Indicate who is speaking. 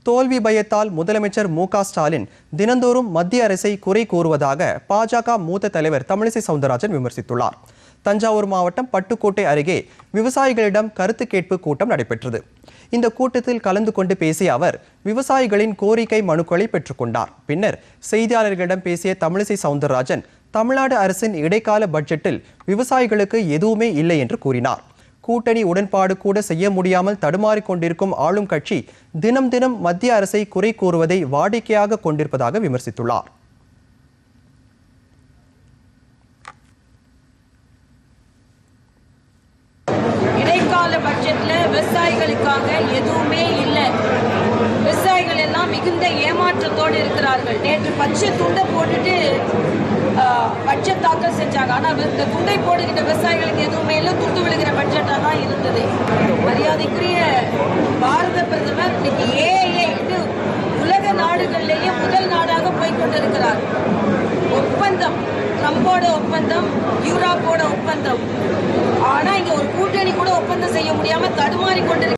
Speaker 1: தோல்வி பயத்தால் முதலமைச்சர் மு.க. ஸ்டாலின் தினந்தோறும் மத்திய அரசை குறை கூறுவதாக பாஜக மூத்த தலைவர் தமிழிசை சவுந்தரராஜன் விமர்சித்துள்ளார். தஞ்சாவூர் மாவட்டம் பட்டுக்கோட்டை அருகே விவசாயிகளிடம் கருத்து கேட்பு கூட்டம் நடைபெற்றது. இந்த கூட்டத்தில் கலந்து கொண்டு பேசிய அவர் விவசாயிகளின் கோரிக்கை மனுக்களை பெற்றுக்கொண்டார். பின்னர் செய்தியாளர்களிடம் பேசிய தமிழிசை சவுந்தரராஜன் தமிழ்நாடு அரசின் இடைக்கால பட்ஜெட்டில் விவசாயிகளுக்கு எதுவுமே இல்லை என்று கூறினார். கூட்டணி உடன்பாடு கூட செய்ய முடியாமல் தடுமாறிக் கொண்டிருக்கும் ஆளும் கட்சி தினம் தினம் மத்திய அரசை குறை கூறுவதை வாடிக்கையாக கொண்டிருப்பதாக விமர்சித்துள்ளார்.
Speaker 2: இடைக்கால பட்ஜெட்ல விவசாயிகளுக்காக எதுவுமே இல்லை. விவசாயிகள் எல்லாம் மிகுந்த ஏமாற்றத்தோடு இருக்கிறார்கள். நேற்று பச்சை துண்டை போட்டுட்டு பட்ஜெட் தாக்கல் செஞ்சாங்க. ஆனால் இந்த துண்டை போடுகின்ற விவசாயிகளுக்கு எதுவுமே இல்லை. துண்டு விழுகிற பட்ஜெட்டாக தான் இருந்தது. மரியாதைக்குரிய பாரத பிரதமர் இன்னைக்கு ஏஐ உலக நாடுகளிலேயே முதல் நாடாக போய்கொண்டிருக்கிறார். ஒப்பந்தம், ட்ரம்போட ஒப்பந்தம், யூரோப்போட ஒப்பந்தம். ஆனா இங்க ஒரு கூட்டணி கூட ஒப்பந்தம் செய்ய முடியாம தடுமாறி கொண்டிருக்கிறார்.